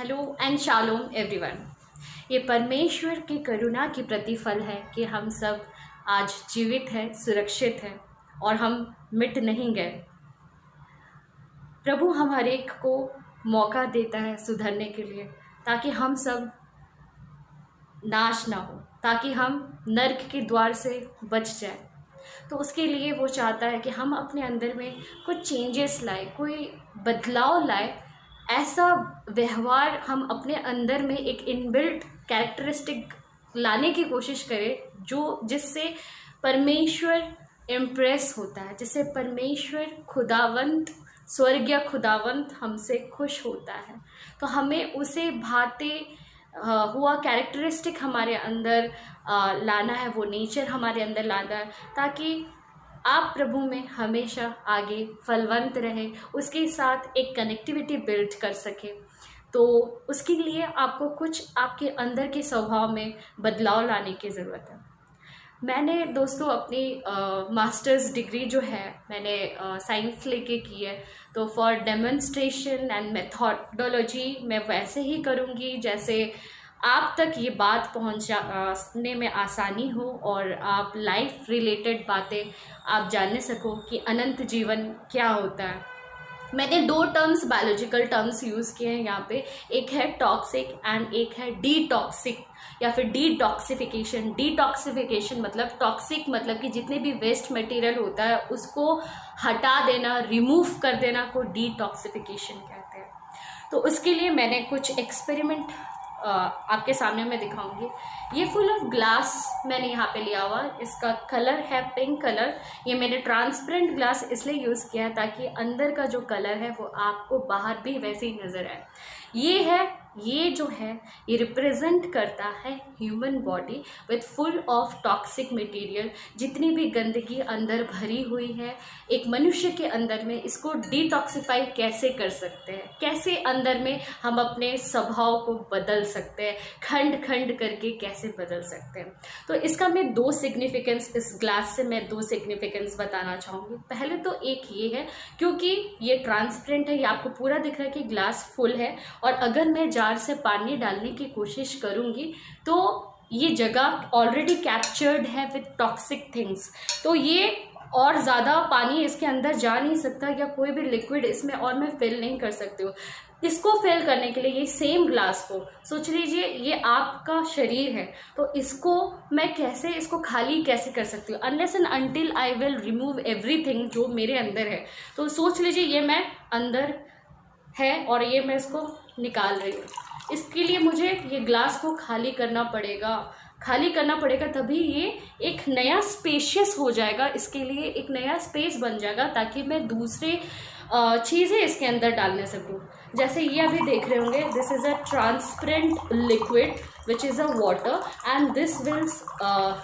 Hello and shalom everyone. ये परमेश्वर की करुणा की प्रतिफल है कि हम सब आज जीवित हैं, सुरक्षित हैं और हम मिट नहीं गए। प्रभु हमारे एक को मौका देता है सुधरने के लिए, ताकि हम सब नाश ना हो, ताकि हम नर्क के द्वार से बच जाए। तो उसके लिए वो चाहता है कि हम अपने अंदर में कुछ चेंजेस लाए, कोई बदलाव लाए। ऐसा व्यवहार हम अपने अंदर में एक इनबिल्ट कैरेक्टरिस्टिक लाने की कोशिश करें जिससे परमेश्वर इम्प्रेस होता है, जिससे परमेश्वर खुदावंत, स्वर्गीय खुदावंत हमसे खुश होता है। तो हमें उसे भाते हुआ कैरेक्टरिस्टिक हमारे अंदर लाना है, वो नेचर हमारे अंदर लाना है, ताकि आप प्रभु में हमेशा आगे फलवंत रहे, उसके साथ एक कनेक्टिविटी बिल्ड कर सके। तो उसके लिए आपको कुछ आपके अंदर के स्वभाव में बदलाव लाने की ज़रूरत है। मैंने दोस्तों अपनी मास्टर्स डिग्री जो है मैंने साइंस लेके की है। तो फॉर डेमोन्स्ट्रेशन एंड मेथोडोलॉजी मैं वैसे ही करूँगी जैसे आप तक ये बात पहुंचाने में आसानी हो और आप लाइफ रिलेटेड बातें आप जानने सको कि अनंत जीवन क्या होता है। मैंने 2 टर्म्स, बायोलॉजिकल टर्म्स यूज़ किए हैं यहाँ पे। एक है टॉक्सिक एंड एक है डीटॉक्सिक या फिर डीटॉक्सिफिकेशन। डीटॉक्सिफिकेशन मतलब टॉक्सिक मतलब कि जितने भी वेस्ट मटेरियल होता है उसको हटा देना, रिमूव कर देना को डीटॉक्सिफिकेशन कहते हैं। तो उसके लिए मैंने कुछ एक्सपेरिमेंट आपके सामने मैं दिखाऊंगी। ये फुल ऑफ ग्लास मैंने यहाँ पे लिया हुआ, इसका कलर है पिंक कलर। ये मैंने ट्रांसपेरेंट ग्लास इसलिए यूज़ किया है ताकि अंदर का जो कलर है वो आपको बाहर भी वैसे ही नज़र आए। ये जो है ये रिप्रेजेंट करता है human body with full of toxic material. जितनी भी गंदगी अंदर भरी हुई है एक मनुष्य के अंदर में, इसको डिटॉक्सिफाई कैसे कर सकते हैं, कैसे अंदर में हम अपने स्वभाव को बदल सकते हैं, खंड खंड करके कैसे बदल सकते हैं। तो इसका मैं 2 सिग्निफिकेंस, इस ग्लास से मैं 2 सिग्निफिकेंस बताना चाहूँगी। पहले तो एक ये है, क्योंकि ये ट्रांसपेरेंट है, ये आपको पूरा दिख रहा है कि ग्लास फुल है, और अगर मैं जार से पानी डालने की कोशिश करूँगी तो ये जगह ऑलरेडी कैप्चर्ड है विथ टॉक्सिक थिंग्स। तो ये और ज़्यादा पानी इसके अंदर जा नहीं सकता या कोई भी लिक्विड इसमें और मैं फिल नहीं कर सकती हूँ। इसको फिल करने के लिए ये सेम ग्लास को सोच लीजिए, ये आपका शरीर है, तो इसको मैं कैसे, इसको खाली कैसे कर सकती हूँ, unless and until I will remove everything जो मेरे अंदर है। तो सोच लीजिए ये मैं अंदर है और ये मैं इसको निकाल रही हूँ। इसके लिए मुझे ये ग्लास को खाली करना पड़ेगा, तभी ये एक नया स्पेशियस हो जाएगा, इसके लिए एक नया स्पेस बन जाएगा, ताकि मैं दूसरे चीज़ें इसके अंदर डालने सकूँ। जैसे ये अभी देख रहे होंगे, this is a transparent liquid which is a water and this will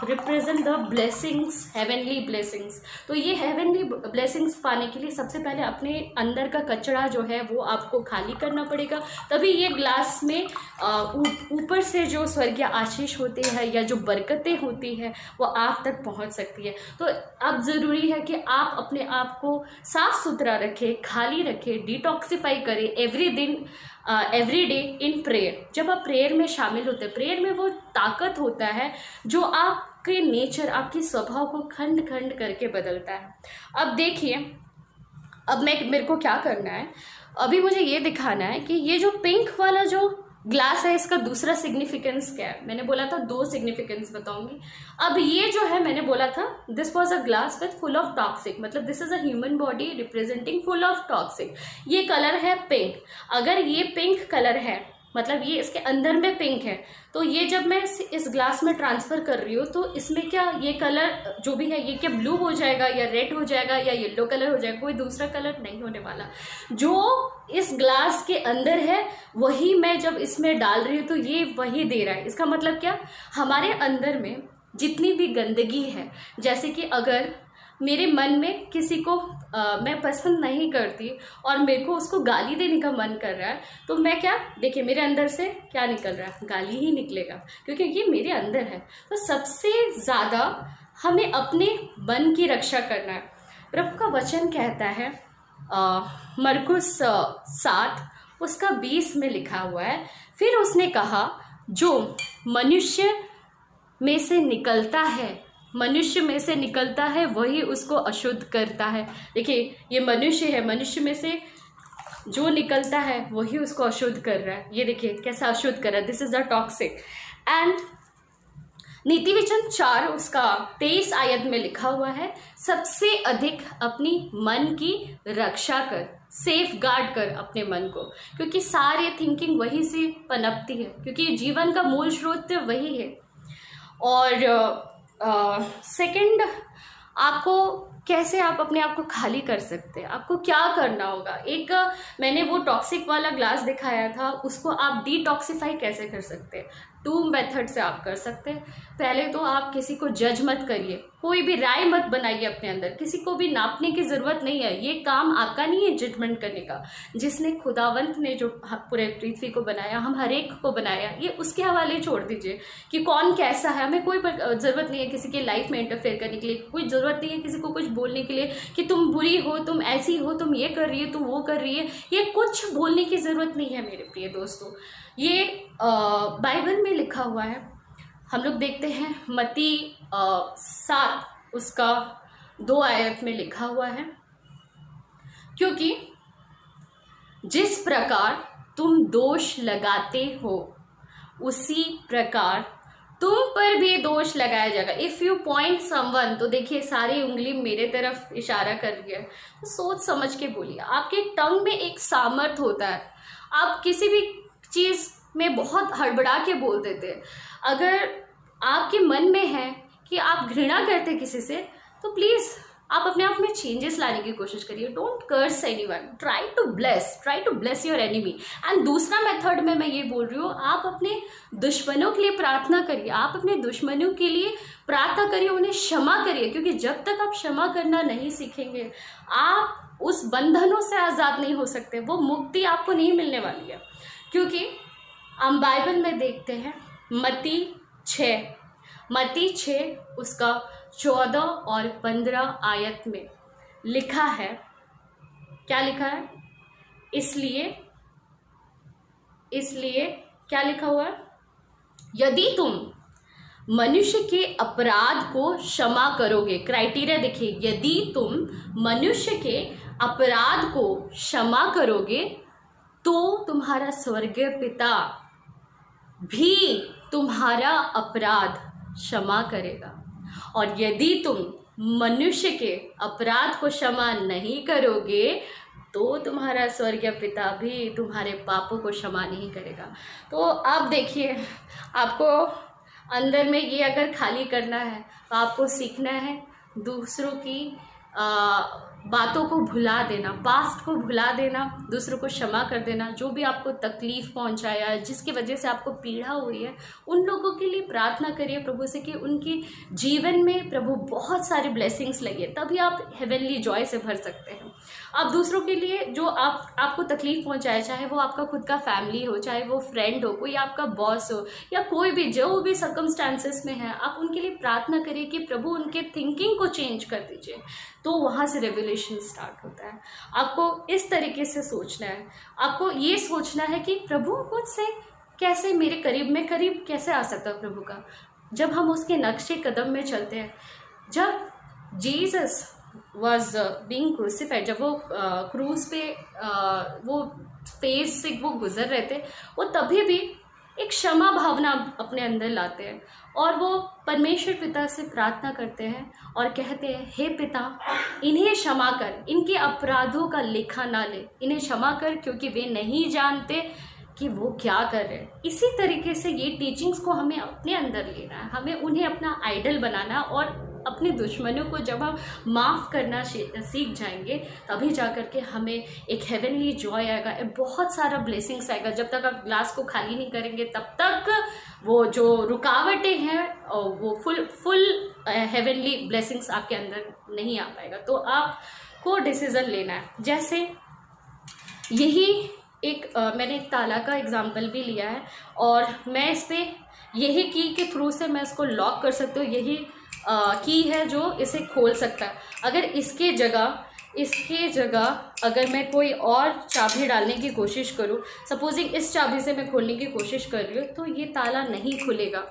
represent the blessings, heavenly blessings. तो ये हेवनली ब्लेसिंग्स पाने के लिए सबसे पहले अपने अंदर का कचरा जो है वो आपको खाली करना पड़ेगा, तभी ये ग्लास में ऊपर से जो स्वर्गीय आशीष होती है या जो बरकतें होती है वो आप तक पहुंच सकती है। तो अब ज़रूरी है कि आप अपने आप को साफ़ सुथरा रखें, खाली रखें, डिटॉक्सिफाई करें एवरी डे इन प्रेयर। जब आप प्रेयर में शामिल होते हैं, प्रेयर में वो ताकत होता है जो आपके नेचर, आपके स्वभाव को खंड खंड करके बदलता है। अब देखिए, अब मेरे को क्या करना है, अभी मुझे ये दिखाना है कि ये जो पिंक वाला जो ग्लास है इसका दूसरा सिग्निफिकेंस क्या है। मैंने बोला था 2 सिग्निफिकेंस बताऊंगी। अब ये जो है मैंने बोला था this was a glass with full of toxic, मतलब this is a human body representing full of toxic. ये कलर है पिंक। अगर ये पिंक कलर है मतलब ये इसके अंदर में पिंक है, तो ये जब मैं इस ग्लास में ट्रांसफ़र कर रही हूँ तो इसमें क्या ये कलर जो भी है ये क्या ब्लू हो जाएगा या रेड हो जाएगा या येलो कलर हो जाएगा, कोई दूसरा कलर नहीं होने वाला। जो इस ग्लास के अंदर है वही मैं जब इसमें डाल रही हूँ तो ये वही दे रहा है। इसका मतलब क्या, हमारे अंदर में जितनी भी गंदगी है, जैसे कि अगर मेरे मन में किसी को मैं पसंद नहीं करती और मेरे को उसको गाली देने का मन कर रहा है, तो मैं क्या, देखिए मेरे अंदर से क्या निकल रहा है, गाली ही निकलेगा, क्योंकि ये मेरे अंदर है। तो सबसे ज़्यादा हमें अपने मन की रक्षा करना है। प्रभु का वचन कहता है मरकुस 7 उसका 20 में लिखा हुआ है, फिर उसने कहा जो मनुष्य में से निकलता है वही उसको अशुद्ध करता है। देखिए ये मनुष्य है, मनुष्य में से जो निकलता है वही उसको अशुद्ध कर रहा है। ये देखिए कैसा अशुद्ध कर रहा है, this is the toxic. And नीति वचन 4 उसका 23 आयत में लिखा हुआ है, सबसे अधिक अपनी मन की रक्षा कर, सेफ गार्ड कर अपने मन को, क्योंकि सारे थिंकिंग वही से पनपती है, क्योंकि जीवन का मूल स्रोत वही है। और सेकंड, आपको कैसे आप अपने आप को खाली कर सकते हैं, आपको क्या करना होगा। एक मैंने वो टॉक्सिक वाला ग्लास दिखाया था, उसको आप डिटॉक्सिफाई कैसे कर सकते हैं। 2 मेथड से आप कर सकते हैं। पहले तो आप किसी को जज मत करिए, कोई भी राय मत बनाइए अपने अंदर, किसी को भी नापने की ज़रूरत नहीं है। ये काम आपका नहीं है जजमेंट करने का। जिसने खुदावंत ने जो पूरे पृथ्वी को बनाया, हम हर एक को बनाया, ये उसके हवाले छोड़ दीजिए कि कौन कैसा है। हमें कोई ज़रूरत नहीं है किसी के लाइफ में इंटरफेयर करने के लिए, कोई ज़रूरत नहीं है किसी को कुछ बोलने के लिए कि तुम बुरी हो, तुम ऐसी हो, तुम ये कर रही है, तुम वो कर रही है। ये कुछ बोलने की ज़रूरत नहीं है मेरे प्रिय दोस्तों। ये बाइबल में लिखा हुआ है। हम लोग देखते हैं मत्ती 7 उसका 2 आयत में लिखा हुआ है, क्योंकि जिस प्रकार तुम दोष लगाते हो उसी प्रकार तुम पर भी दोष लगाया जाएगा। इफ़ यू पॉइंट समवन, तो देखिए सारी उंगली मेरे तरफ इशारा कर रही है, तो सोच समझ के बोलिए। आपके टंग में एक सामर्थ होता है, आप किसी भी चीज़ में बहुत हड़बड़ा के बोल देते हैं। अगर आपके मन में है कि आप घृणा करते किसी से, तो प्लीज़ आप अपने आप में चेंजेस लाने की कोशिश करिए। Don't curse anyone, try to bless your enemy. And दूसरा मेथड में मैं ये बोल रही हूँ, आप अपने दुश्मनों के लिए प्रार्थना करिए। आप अपने दुश्मनों के लिए प्रार्थना करिए, उन्हें क्षमा करिए, क्योंकि जब तक आप क्षमा करना नहीं सीखेंगे, आप उस बंधनों से आज़ाद नहीं हो सकते। वो मुक्ति आपको नहीं मिलने वाली है। क्योंकि हम बाइबल में देखते हैं मत्ती 6 उसका 14 और 15 आयत में लिखा है, क्या लिखा है? इसलिए क्या लिखा हुआ है? यदि तुम मनुष्य के अपराध को क्षमा करोगे, क्राइटेरिया देखिए, यदि तुम मनुष्य के अपराध को क्षमा करोगे तो तुम्हारा स्वर्गीय पिता भी तुम्हारा अपराध क्षमा करेगा। और यदि तुम मनुष्य के अपराध को क्षमा नहीं करोगे तो तुम्हारा स्वर्गीय पिता भी तुम्हारे पापों को क्षमा नहीं करेगा। तो आप देखिए, आपको अंदर में ये अगर खाली करना है तो आपको सीखना है दूसरों की बातों को भुला देना, पास्ट को भुला देना, दूसरों को क्षमा कर देना। जो भी आपको तकलीफ़ पहुंचाया, जिसकी वजह से आपको पीड़ा हुई है, उन लोगों के लिए प्रार्थना करिए प्रभु से कि उनके जीवन में प्रभु बहुत सारे ब्लेसिंग्स लगे, तभी आप हेवनली जॉय से भर सकते हैं। आप दूसरों के लिए जो आपको तकलीफ़ पहुंचाए, चाहे वो आपका खुद का फैमिली हो, चाहे वो फ्रेंड हो, कोई आपका बॉस हो, या कोई भी जो भी सर्कमस्टांसेस में है, आप उनके लिए प्रार्थना करिए कि प्रभु उनके थिंकिंग को चेंज कर दीजिए। तो वहाँ से रेवोल्यूशन स्टार्ट होता है। आपको इस तरीके से सोचना है, आपको ये सोचना है कि प्रभु मुझसे कैसे मेरे करीब कैसे आ सकता है प्रभु का, जब हम उसके नक्शे कदम में चलते हैं। जब जीसस वॉज बीइंग क्रूसिफाइड, जब वो क्रूज पे वो फेस से वो गुजर रहे थे, वो तभी भी एक क्षमा भावना अपने अंदर लाते हैं और वो परमेश्वर पिता से प्रार्थना करते हैं और कहते हैं, हे पिता, इन्हें क्षमा कर, इनके अपराधों का लेखा ना ले, इन्हें क्षमा कर क्योंकि वे नहीं जानते कि वो क्या कर रहे हैं। इसी तरीके से ये टीचिंग्स को हमें अपने अंदर लेना है, हमें उन्हें अपना आइडल बनाना, और अपने दुश्मनों को जब हम माफ़ करना सीख जाएंगे तभी जा कर के हमें एक हेवनली जॉय आएगा, बहुत सारा ब्लेसिंग्स आएगा। जब तक आप ग्लास को खाली नहीं करेंगे तब तक वो जो रुकावटें हैं वो फुल हेवनली ब्लेसिंग्स आपके अंदर नहीं आ पाएगा। तो आपको डिसीज़न लेना है। जैसे यही मैंने एक ताला का एग्जाम्पल भी लिया है और मैं इस पर यही की के थ्रू से मैं इसको लॉक कर सकती हूँ। यही की है जो इसे खोल सकता है। अगर इसके जगह इसके जगह अगर मैं कोई और चाबी डालने की कोशिश करूँ, सपोजिंग इस चाबी से मैं खोलने की कोशिश कर रही हूँ, तो ये ताला नहीं खुलेगा।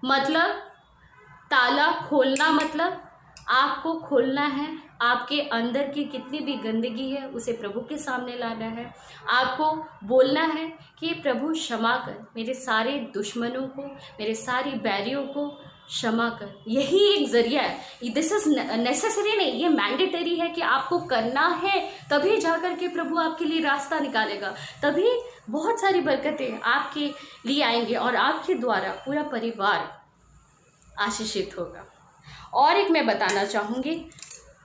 मतलब ताला खोलना मतलब आपको खोलना है, आपके अंदर की कितनी भी गंदगी है उसे प्रभु के सामने लाना है। आपको बोलना है कि प्रभु क्षमा कर, मेरे सारे दुश्मनों को, मेरे सारे बैरियों को क्षमा कर। यही एक जरिया है। दिस इज नेसेसरी नहीं, ये मैंडेटरी है कि आपको करना है, तभी जाकर के प्रभु आपके लिए रास्ता निकालेगा, तभी बहुत सारी बरकतें आपके लिए आएंगे और आपके द्वारा पूरा परिवार आशीषित होगा। और एक मैं बताना चाहूँगी,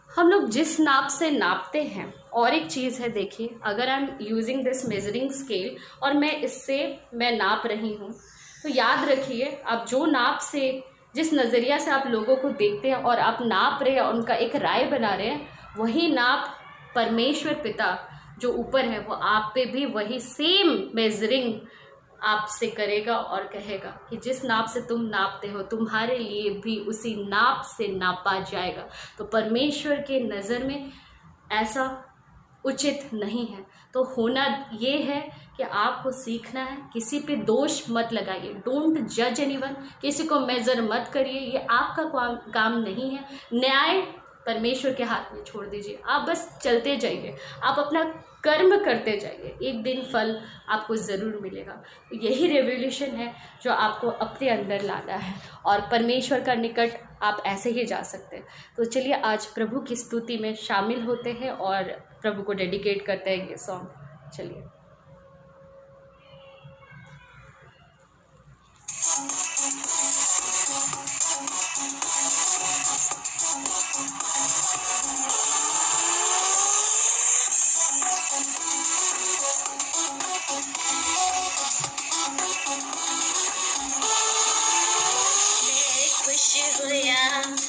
हम लोग जिस नाप से नापते हैं, और एक चीज़ है, देखिए अगर I am using this measuring scale और मैं नाप रही हूँ, तो याद रखिए आप जो नाप से, जिस नज़रिया से आप लोगों को देखते हैं और आप नाप रहे हैं और उनका एक राय बना रहे हैं, वही नाप परमेश्वर पिता जो ऊपर है वो आप पे भी वही सेम मेजरिंग आपसे करेगा और कहेगा कि जिस नाप से तुम नापते हो तुम्हारे लिए भी उसी नाप से नापा जाएगा। तो परमेश्वर के नज़र में ऐसा उचित नहीं है। तो होना ये है कि आपको सीखना है, किसी पे दोष मत लगाइए, डोंट जज एनीवन, किसी को मेजर मत करिए, ये आपका काम नहीं है। न्याय परमेश्वर के हाथ में छोड़ दीजिए, आप बस चलते जाइए, आप अपना कर्म करते जाइए, एक दिन फल आपको ज़रूर मिलेगा। तो यही रेवोल्यूशन है जो आपको अपने अंदर लाना है और परमेश्वर का निकट आप ऐसे ही जा सकते हैं। तो चलिए आज प्रभु की स्तुति में शामिल होते हैं और प्रभु को डेडिकेट करते हैं ये सॉन्ग। चलिए।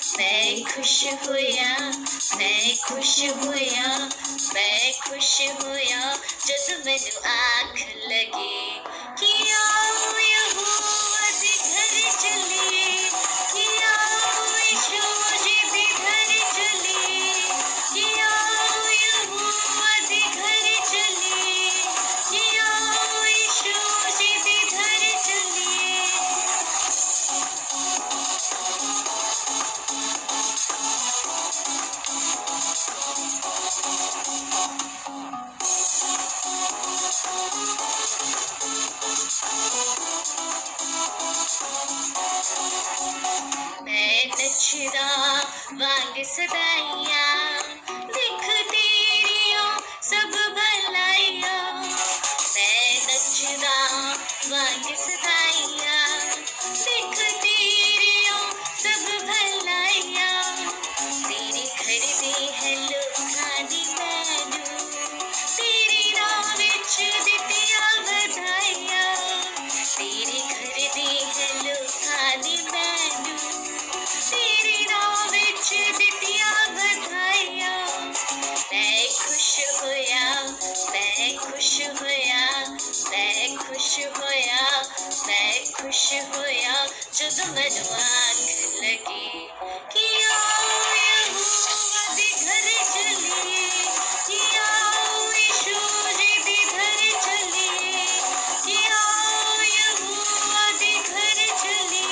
मैं खुश होया जब मैनू आँख लगे कि आओ यहोवा दे घर चले, कि आओ यीशु जी दे घर चले, कि आओ यहोवा दे घर चले, कि आओ यीशु जी दे घर चले। मैं नचदा वांग सदाइया, दिख तेरिया सब भलाइया। मैं नचदा वांग सदाइया, दिख तेरिया सब भलाइया। तेरे घर दे है लोकां दी मैनू, तेरी राह विच दित्तियां वधाइयां। तेरे घर दे है लोकां दी मैनू, तेरी राह विच दित्तियां वधाइयां। मैं खुश होया, मैं खुश होया, मैं खुश होया, मैं खुश होया जदों मैनू आँख लगी कि आओ यहोवा दे घर चले, कि आओ यीशु जी दे घर चले, कि आओ यहोवा दे घर चले,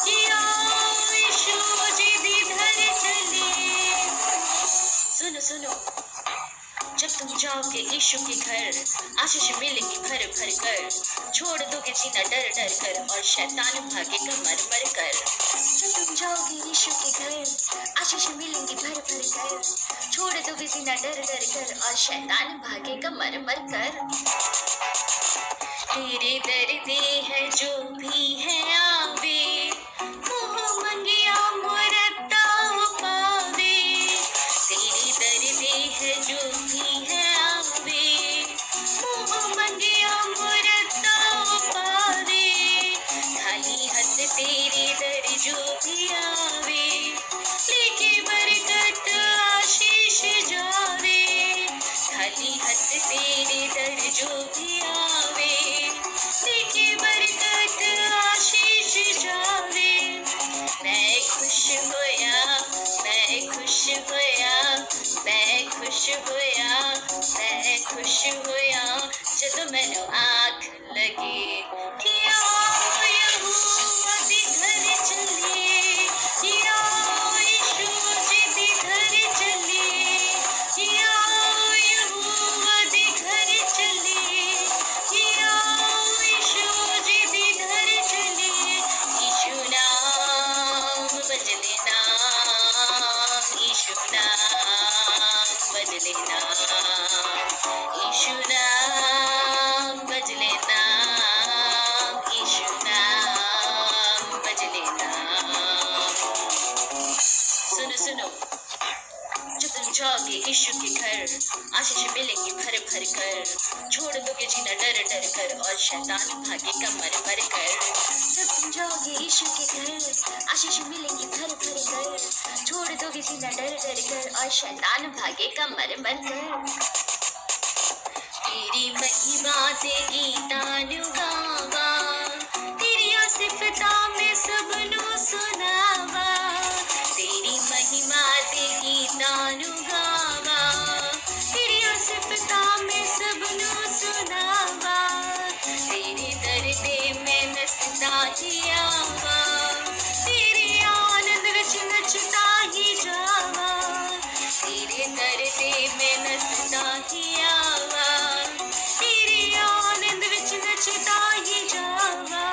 कि आओ यीशु जी दे घर चले। सुनो सुनो, जब तुम जाओगे यीशु के घर आशीष मिलेगी भर भर कर, छोड़ दोगे जीना डर डर कर और शैतान भागेगा मर मर कर। जब तुम जाओगे यीशु के घर आशीष मिलेंगी भर भर कर, छोड़ दोगे जीना डर डर कर और शैतान भागेगा मर मर कर। तेरे दर्दे है जो भी है आवे, मुँह मंगिया मुरत्ता पावे। तेरे दर्दे है जो भी है आवे, मुँह मंगिया मुरत्ता पावे। खाली हाथ तेरे दर जो भी आवे, लेके बरकत आशीष जावे। खाली हाथ तेरे दर जो भी आवे, लेके बरकत यीशु के घर, आशीष मिलेंगी भर भर कर, छोड़ दोगे जीना डर डर कर, और शैतान भागेगा मर मर कर। जब तुम जाओगे यीशु के घर, आशीष मिलेंगी भर भर कर, छोड़ दोगे जीना डर डर कर, और शैतान भागेगा मर मर कर। तेरी महिमा तेरी तानु गावा, तेरिया सिफता में सबनु सुनावा, तेरी महिमा तेरी तानु गावा, तेरिया सिफता में सबनु सुनावा, तेरे दर्दे में नसता ही आवा, तेरे आनंद विच नचता ही जावा, तेरे दर्दे में नसता ही आवा, नचता ही जावा।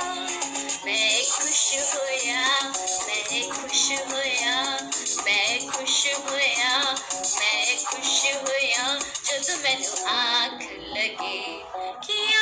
मैं खुश होया, मैं खुश होया, मैं खुश होया, मैं खुश होया, जब मैनू आँख लगे कि